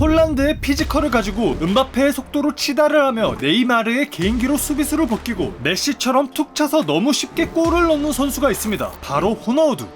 홀란드의 피지컬을 가지고 음바페의 속도로 치달을 하며 네이마르의 개인기로 수비수를 벗기고 메시처럼 툭 차서 너무 쉽게 골을 넣는 선수가 있습니다. 바로 호나우두.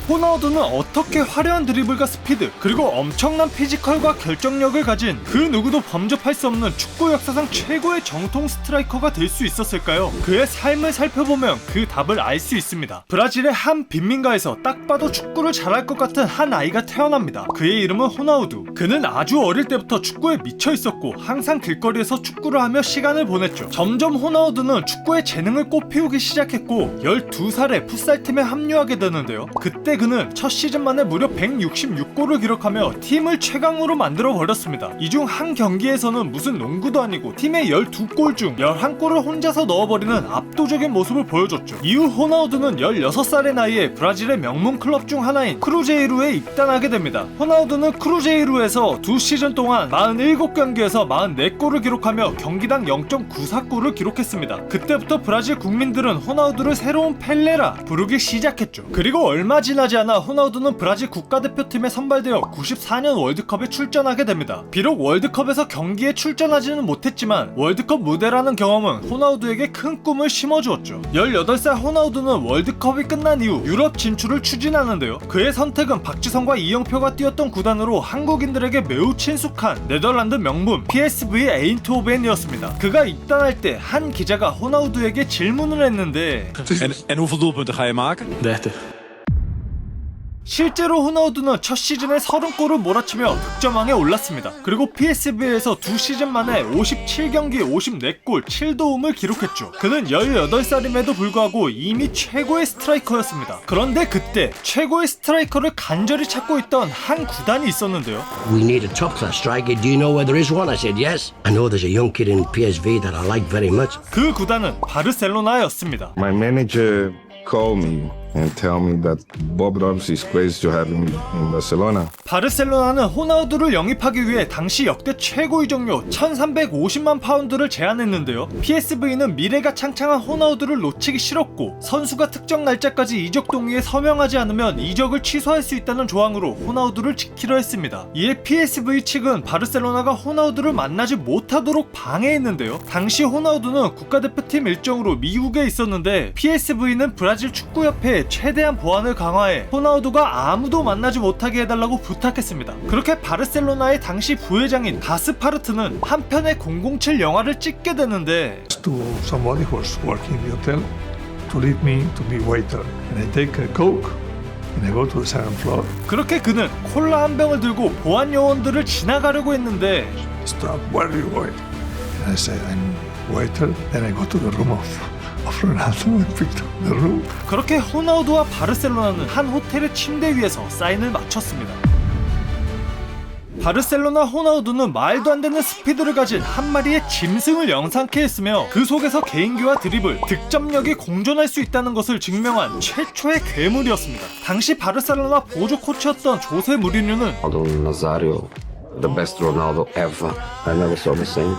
호나우두는 어떻게 화려한 드리블과 스피드 그리고 엄청난 피지컬과 결정력을 가진 그 누구도 범접할 수 없는 축구 역사상 최고의 정통 스트라이커가 될 수 있었을까요? 그의 삶을 살펴보면 그 답을 알 수 있습니다. 브라질의 한 빈민가에서 딱 봐도 축구를 잘할 것 같은 한 아이가 태어납니다. 그의 이름은 호나우두. 그는 아주 어릴 때부터 축구에 미쳐 있었고 항상 길거리에서 축구를 하며 시간을 보냈죠. 점점 호나우두는 축구의 재능을 꽃피우기 시작했고 12살에 풋살팀에 합류하게 되는데요. 그때 그는 첫 시즌 만에 무려 166골을 기록하며 팀을 최강으로 만들어 버렸습니다. 이 중 한 경기에서는 무슨 농구도 아니고 팀의 12골 중 11골을 혼자서 넣어버리는 압도적인 모습을 보여줬죠. 이후 호나우두는 16살의 나이에 브라질의 명문 클럽 중 하나인 크루제이루에 입단하게 됩니다. 호나우두는 크루제이루에서 2시즌 동안 47경기에서 44골을 기록하며 경기당 0.94골을 기록했습니다. 그때부터 브라질 국민들은 호나우두를 새로운 펠레라 부르기 시작했죠. 그리고 얼마 지나지 않아 호나우두는 브라질 국가대표팀에 선발되어 94년 월드컵에 출전하게 됩니다. 비록 월드컵에서 경기에 출전하지는 못했지만 월드컵 무대라는 경험은 호나우두에게 큰 꿈을 심어주었죠. 18살 호나우두는 월드컵이 끝난 이후 유럽 진출을 추진하는데요. 그의 선택은 박지성과 이영표가 뛰었던 구단으로 한국인들에게 매우 친숙한 네덜란드 명문 PSV 에인트호벤이었습니다. 그가 입단할 때 한 기자가 호나우두에게 질문을 했는데 En hoeveel doelpunten ga je maken? 30. 실제로 호나우두는 첫 시즌에 30골을 몰아치며 득점왕에 올랐습니다. 그리고 PSV에서 2시즌 만에 57경기 54골 7도움을 기록했죠. 그는 18살임에도 불구하고 이미 최고의 스트라이커였습니다. 그런데 그때 최고의 스트라이커를 간절히 찾고 있던 한 구단이 있었는데요. We need a top-class striker. Do you know where there is one? I said yes. I know there's a young kid in PSV that I like very much. 그 구단은 바르셀로나였습니다. My manager called me and tell me that Bob Robson is crazy to have him in Barcelona. 바르셀로나는 호나우두를 영입하기 위해 당시 역대 최고 이적료 1350만 파운드를 제안했는데요. PSV는 미래가 창창한 호나우두를 놓치기 싫었고 선수가 특정 날짜까지 이적 동의에 서명하지 않으면 이적을 취소할 수 있다는 조항으로 호나우두를 지키려 했습니다. 이에 PSV 측은 바르셀로나가 호나우두를 만나지 못하도록 방해했는데요. 당시 호나우두는 국가대표팀 일정으로 미국에 있었는데 PSV는 브라질 축구협회에 최대한 보안을 강화해 호나우두가 아무도 만나지 못하게 해달라고 부탁했습니다. 그렇게 바르셀로나의 당시 부회장인 가스파르트는 한 편의 007 영화를 찍게 되는데 To somebody who was working in the hotel to lead me to be waiter. And I take a coke and I go to the second floor. 그렇게 그는 콜라 한 병을 들고 보안 요원들을 지나가려고 했는데 Stop, where are you going? And I say, I'm waiter. Then I go to the room of Ronaldo and picked up the room. 그렇게 호나우두와 바르셀로나는 한 호텔의 침대 위에서 사인을 마쳤습니다. 바르셀로나 호나우두는 말도 안 되는 스피드를 가진 한 마리의 짐승을 영상케 했으며 그 속에서 개인기와 드리블, 득점력이 공존할 수 있다는 것을 증명한 최초의 괴물이었습니다. 당시 바르셀로나 보조 코치였던 조세 무리뉴는 Ronaldo Nazario, the best Ronaldo ever. I never saw the same.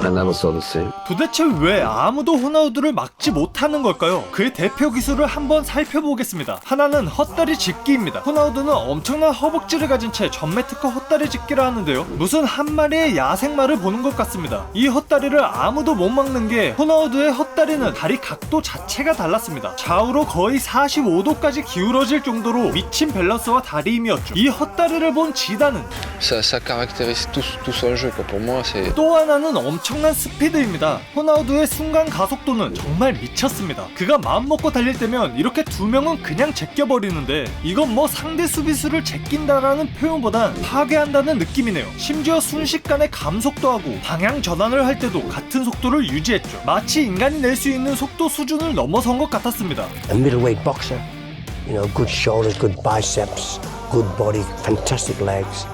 I never saw the same. 도대체 왜 아무도 호나우두를 막지 못하는 걸까요? 그의 대표 기술을 한번 살펴보겠습니다. 하나는 헛다리 짚기입니다. 호나우두는 엄청난 허벅지를 가진 채 전매 특허 헛다리 짚기를 하는데요. 무슨 한 마리의 야생마를 보는 것 같습니다. 이 헛다리를 아무도 못 막는 게 호나우두의 헛다리는 다리 각도 자체가 달랐습니다. 좌우로 거의 45도까지 기울어질 정도로 미친 밸런스와 다리 힘이었죠. 이 헛다리를 본 지단은 Ça caractérise tout son jeu. Pour moi, c'est 또 하나는 엄청난 스피드입니다. 호나우두의 순간 가속도는 정말 미쳤습니다. 그가 마음먹고 달릴 때면 이렇게 두 명은 그냥 제껴버리는데 이건 뭐 상대 수비수를 제낀다라는 표현보단 파괴한다는 느낌이네요. 심지어 순식간에 감속도 하고 방향 전환을 할 때도 같은 속도를 유지했죠. 마치 인간이 낼 수 있는 속도 수준을 넘어선 것 같았습니다. A middleweight boxer. You know, good shoulders, good biceps, good body, fantastic legs.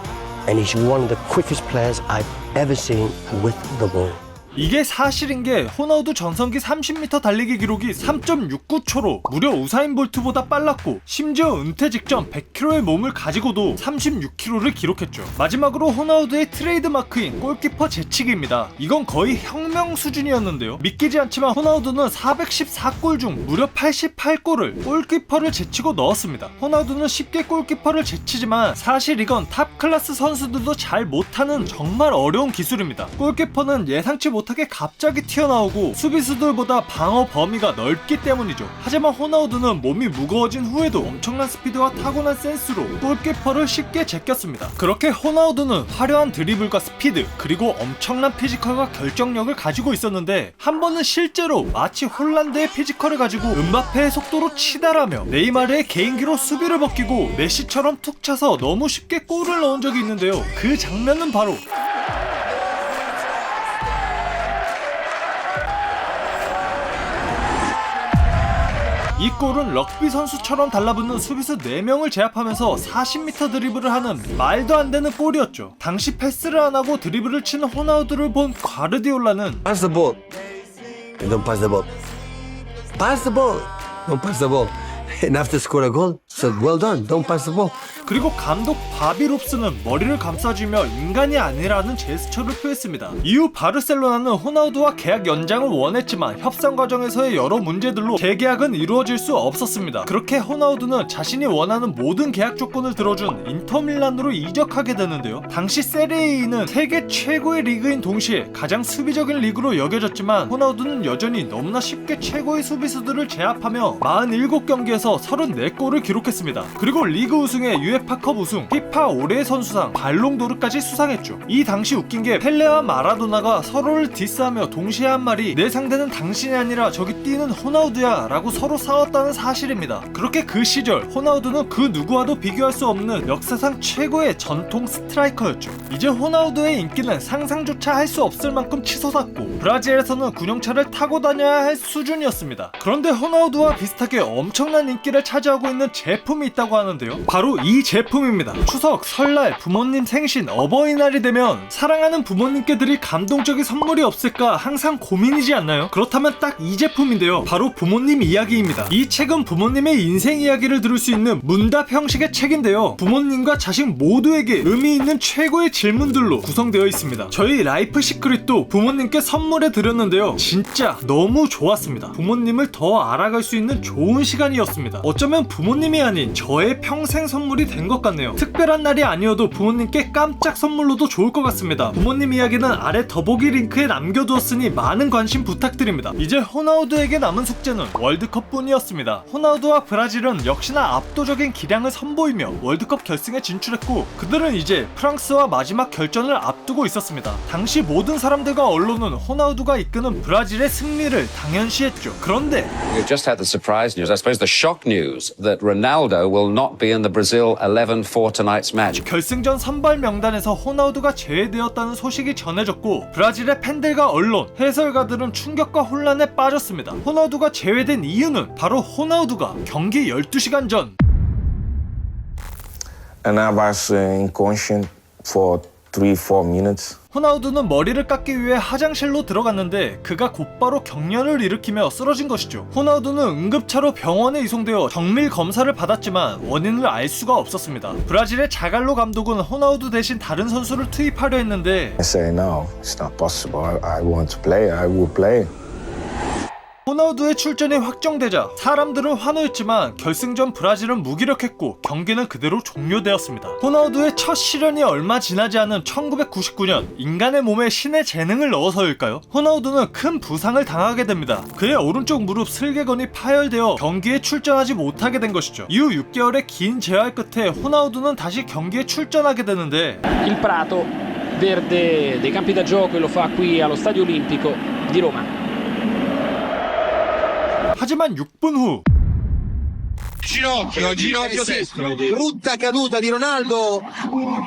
And he's one of the quickest players I've ever seen with the ball. 이게 사실인 게 호나우두 전성기 30m 달리기 기록이 3.69초로 무려 우사인 볼트보다 빨랐고, 심지어 은퇴 직전 100kg의 몸을 가지고도 36kg를 기록했죠. 마지막으로 호나우두의 트레이드 마크인 골키퍼 제치기입니다. 이건 거의 혁명 수준이었는데요. 믿기지 않지만 호나우두는 414골 중 무려 88골을 골키퍼를 제치고 넣었습니다. 호나우두는 쉽게 골키퍼를 제치지만 사실 이건 탑 클래스 선수들도 잘 못하는 정말 어려운 기술입니다. 골키퍼는 예상치 못하게 갑자기 튀어나오고 수비수들보다 방어 범위가 넓기 때문이죠. 하지만 호나우두는 몸이 무거워진 후에도 엄청난 스피드와 타고난 센스로 골키퍼를 쉽게 제꼈습니다. 그렇게 호나우두는 화려한 드리블과 스피드, 그리고 엄청난 피지컬과 결정력을 가지고 있었는데, 한 번은 실제로 마치 홀란드의 피지컬을 가지고 음바페의 속도로 치달하며 네이마르의 개인기로 수비를 벗기고 메시처럼 툭 차서 너무 쉽게 골을 넣은 적이 있는데요. 그 장면은 바로 이 골은 럭비 선수처럼 달라붙는 수비수 4명을 제압하면서 40m 드리블을 하는 말도 안 되는 골이었죠. 당시 패스를 안 하고 드리블을 치는 호나우두를 본 과르디올라는 Pass the ball. Don't pass the ball. Pass the ball. Don't pass the ball. And after score a goal, said, well done. Don't pass the ball. 그리고 감독 바비 롭스는 머리를 감싸주며 인간이 아니라는 제스처를 표했습니다. 이후 바르셀로나는 호나우두와 계약 연장을 원했지만 협상 과정에서의 여러 문제들로 재계약은 이루어질 수 없었습니다. 그렇게 호나우두는 자신이 원하는 모든 계약 조건을 들어준 인터밀란으로 이적하게 되는데요. 당시 세리에A는 세계 최고의 리그인 동시에 가장 수비적인 리그로 여겨졌지만, 호나우두는 여전히 너무나 쉽게 최고의 수비수들을 제압하며 47경기에서 34골을 기록했습니다. 그리고 리그 우승에 UEFA컵 우승, 피파 올해의 선수상, 발롱도르까지 수상했죠. 이 당시 웃긴 게 펠레와 마라도나가 서로를 디스하며 동시에 한 말이 "내 상대는 당신이 아니라 저기 뛰는 호나우두야" 라고 서로 싸웠다는 사실입니다. 그렇게 그 시절 호나우두는 그 누구와도 비교할 수 없는 역사상 최고의 전통 스트라이커였죠. 이제 호나우두의 인기는 상상조차 할 수 없을 만큼 치솟았고, 브라질에서는 군용차를 타고 다녀야 할 수준이었습니다. 그런데 호나우두와 비슷하게 엄청난 인기를 차지하고 있는 제품이 있다고 하는데요. 바로 이 제품입니다. 추석, 설날, 부모님 생신, 어버이날이 되면 사랑하는 부모님께 드릴 감동적인 선물이 없을까 항상 고민이지 않나요? 그렇다면 딱 이 제품인데요. 바로 부모님 이야기입니다. 이 책은 부모님의 인생 이야기를 들을 수 있는 문답 형식의 책인데요. 부모님과 자식 모두에게 의미 있는 최고의 질문들로 구성되어 있습니다. 저희 라이프 시크릿도 부모님께 선물해 드렸는데요. 진짜 너무 좋았습니다. 부모님을 더 알아갈 수 있는 좋은 시간이었습니다. 어쩌면 부모님이 아닌 저의 평생 선물이 된 것 같네요. 특별한 날이 아니어도 부모님께 깜짝 선물로도 좋을 것 같습니다. 부모님 이야기는 아래 더보기 링크에 남겨두었으니 많은 관심 부탁드립니다. 이제 호나우두에게 남은 숙제는 월드컵 뿐이었습니다. 호나우두와 브라질은 역시나 압도적인 기량을 선보이며 월드컵 결승에 진출했고, 그들은 이제 프랑스와 마지막 결전을 앞두고 있었습니다. 당시 모든 사람들과 언론은 호나우두가 이끄는 브라질의 승리를 당연시했죠. 그런데 We've just had the surprise news, I suppose the shock news, that Ronaldo will not be in the Brazil 11 for tonight's match. 결승전 선발 명단에서 호나우두가 제외되었다는 소식이 전해졌고, 브라질의 팬들과 언론, 해설가들은 충격과 혼란에 빠졌습니다. 호나우두가 제외된 이유는 바로 호나우두가 경기 12시간 전 And I was inconscient for 3-4 minutes. 호나우두는 머리를 깎기 위해 화장실로 들어갔는데 그가 곧바로 경련을 일으키며 쓰러진 것이죠. 호나우두는 응급차로 병원에 이송되어 정밀 검사를 받았지만 원인을 알 수가 없었습니다. 브라질의 자갈로 감독은 호나우두 대신 다른 선수를 투입하려 했는데 I say no, it's not possible. I want to play. I will play. 호나우두의 출전이 확정되자 사람들은 환호했지만 결승전 브라질은 무기력했고 경기는 그대로 종료되었습니다. 호나우두의 첫 시련이 얼마 지나지 않은 1999년, 인간의 몸에 신의 재능을 넣어서일까요? 호나우두는 큰 부상을 당하게 됩니다. 그의 오른쪽 무릎 슬개건이 파열되어 경기에 출전하지 못하게 된 것이죠. 이후 6개월의 긴 재활 끝에 호나우두는 다시 경기에 출전하게 되는데 Il prato verde dei campi da gioco e lo fa qui allo Stadio Olimpico di Roma. 하지만 6분 후 Ginocchio destro. Brutta caduta di Ronaldo.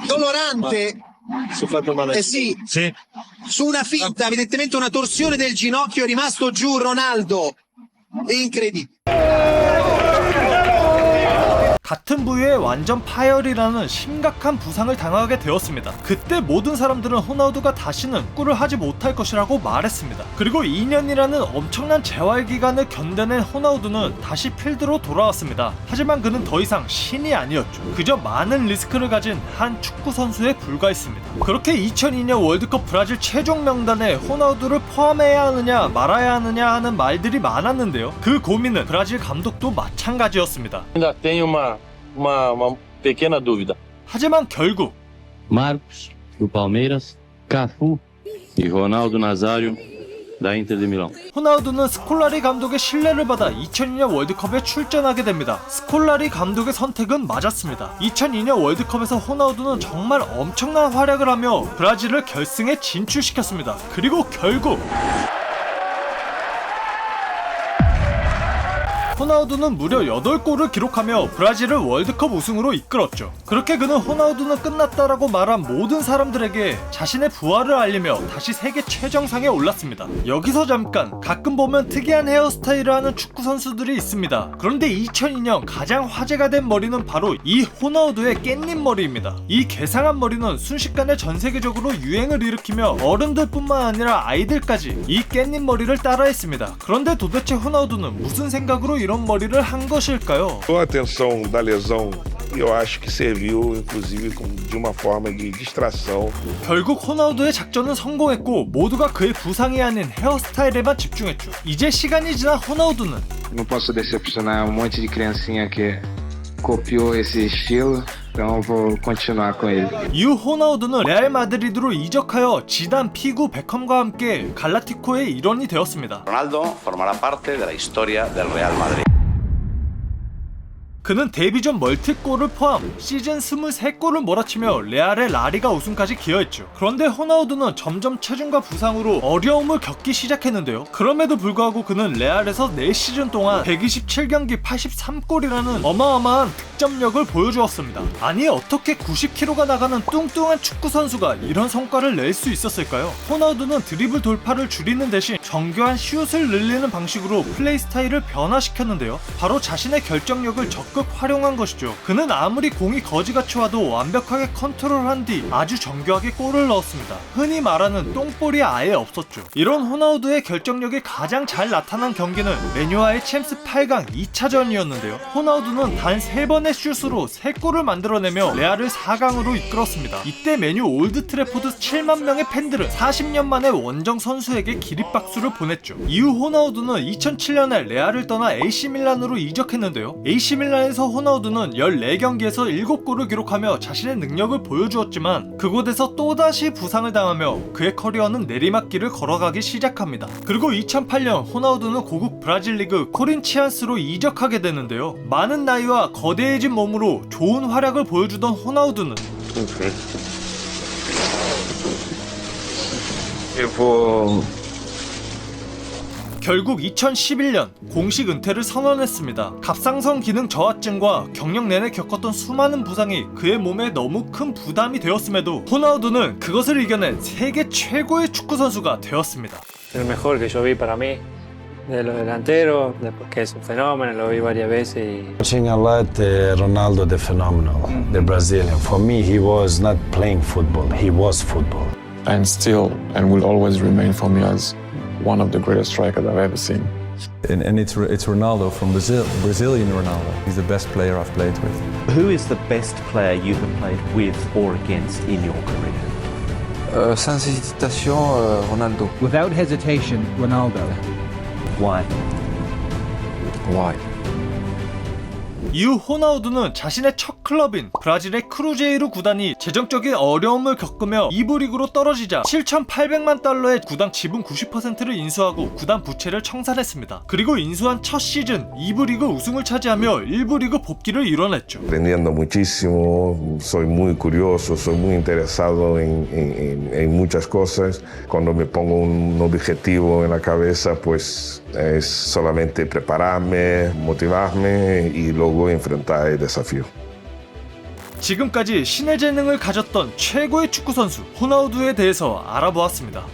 Dolorante. Sì. Su una finta, evidentemente una torsione del ginocchio, è rimasto giù Ronaldo. Incredibile. 같은 부위에 완전 파열이라는 심각한 부상을 당하게 되었습니다. 그때 모든 사람들은 호나우두가 다시는 축구를 하지 못할 것이라고 말했습니다. 그리고 2년이라는 엄청난 재활 기간을 견뎌낸 호나우두는 다시 필드로 돌아왔습니다. 하지만 그는 더 이상 신이 아니었죠. 그저 많은 리스크를 가진 한 축구 선수에 불과했습니다. 그렇게 2002년 월드컵 브라질 최종 명단에 호나우두를 포함해야 하느냐 말아야 하느냐 하는 말들이 많았는데요. 그 고민은 브라질 감독도 마찬가지였습니다. Ainda tenho uma pequena dúvida. 하지만 결국 Marcos, do Palmeiras, Cafu e Ronaldo Nazário, da Inter de Milão. 호나우두는 스콜라리 감독의 신뢰를 받아 2002년 월드컵에 출전하게 됩니다. 스콜라리 감독의 선택은 맞았습니다. 2002년 월드컵에서 호나우두는 정말 엄청난 활약을 하며 브라질을 결승에 진출시켰습니다. 그리고 결국 호나우두는 무려 8골을 기록하며 브라질을 월드컵 우승으로 이끌었죠. 그렇게 그는 호나우두는 끝났다라고 말한 모든 사람들에게 자신의 부활을 알리며 다시 세계 최정상에 올랐습니다. 여기서 잠깐, 가끔 보면 특이한 헤어스타일을 하는 축구 선수들이 있습니다. 그런데 2002년 가장 화제가 된 머리는 바로 이 호나우두의 깻잎 머리입니다. 이 괴상한 머리는 순식간에 전 세계적으로 유행을 일으키며 어른들뿐만 아니라 아이들까지 이 깻잎 머리를 따라했습니다. 그런데 도대체 호나우두는 무슨 생각으로 이런 머리를 한 것일까요? A atenção da lesão, eu acho que serviu, inclusive, de uma forma de distração. 결국 호나우두의 작전은 성공했고 모두가 그의 부상이 아닌 헤어스타일에만 집중했죠. 이제 시간이 지나 호나우두는 Não posso decepcionar um monte de criancinha que copiou esse estilo, então vou continuar com ele. 이후 호나우두는 레알 마드리드로 이적하여 지단, 피구, 베컴과 함께 갈라티코의 일원이 되었습니다. Ronaldo formará parte de la historia del Real Madrid. 그는 데뷔전 멀티골을 포함 시즌 23골을 몰아치며 레알의 라리가 우승까지 기여했죠. 그런데 호나우두는 점점 체중과 부상으로 어려움을 겪기 시작했는데요. 그럼에도 불구하고 그는 레알에서 4시즌 동안 127경기 83골이라는 어마어마한 득점력을 보여주었습니다. 아니 어떻게 90kg가 나가는 뚱뚱한 축구 선수가 이런 성과를 낼 수 있었을까요? 호나우두는 드리블 돌파를 줄이는 대신 정교한 슛을 늘리는 방식으로 플레이 스타일을 변화시켰는데요. 바로 자신의 결정력을 적극 활용한 것이죠. 그는 아무리 공이 거지같이 와도 완벽하게 컨트롤한 뒤 아주 정교하게 골을 넣었습니다. 흔히 말하는 똥볼이 아예 없었죠. 이런 호나우두의 결정력이 가장 잘 나타난 경기는 메뉴와의 챔스 8강 2차전이었는데요. 호나우두는 단 3번의 슛으로 3골을 만들어내며 레알을 4강으로 이끌었습니다. 이때 메뉴 올드 트래포드 7만 명의 팬들은 40년 만에 원정 선수에게 기립박수를 보냈죠. 이후 호나우두는 2007년에 레알을 떠나 AC 밀란으로 이적했는데요. AC 밀란에서 호나우두는 14경기에서 7골을 기록하며 자신의 능력을 보여주었지만 그곳에서 또다시 부상을 당하며 그의 커리어는 내리막길을 걸어가기 시작합니다. 그리고 2008년 호나우두는 고국 브라질 리그 코린치안스로 이적하게 되는데요. 많은 나이와 거대해진 몸으로 좋은 활약을 보여주던 호나우두는 결국 2011년 공식 은퇴를 선언했습니다. 갑상선 기능 저하증과 경력 내내 겪었던 수많은 부상이 그의 몸에 너무 큰 부담이 되었음에도 호나우두는 그것을 이겨낸 세계 최고의 축구 선수가 되었습니다. El mejor que yo vi para mí de los delanteros, que es un fenómeno, lo vi varias veces y Watching a lot Ronaldo the phenomenal, the Brazilian. For me, he was not playing football; he was football. And still, and will always remain for me as one of the greatest strikers I've ever seen. And it's Ronaldo from Brazil, Brazilian Ronaldo. He's the best player I've played with. Who is the best player you have played with or against in your career? Sans hésitation, Ronaldo. Without hesitation, Ronaldo. Why? Why? 이후 호나우두는 자신의 첫 클럽인 브라질의 크루제이루 구단이 재정적인 어려움을 겪으며 2부 리그로 떨어지자 7,800만 달러의 구단 지분 90%를 인수하고 구단 부채를 청산했습니다. 그리고 인수한 첫 시즌 2부 리그 우승을 차지하며 1부 리그 복귀를 이뤄냈죠. Aprendiendo muchísimo, soy muy curioso, soy muy interesado en muchas cosas. Cuando me pongo un objetivo en la cabeza, pues es solamente prepararme, motivarme y luego enfrentar el desafío. 지금까지 신의 재능을 가졌던 최고의 축구 선수 호나우두에 대해서 알아보았습니다.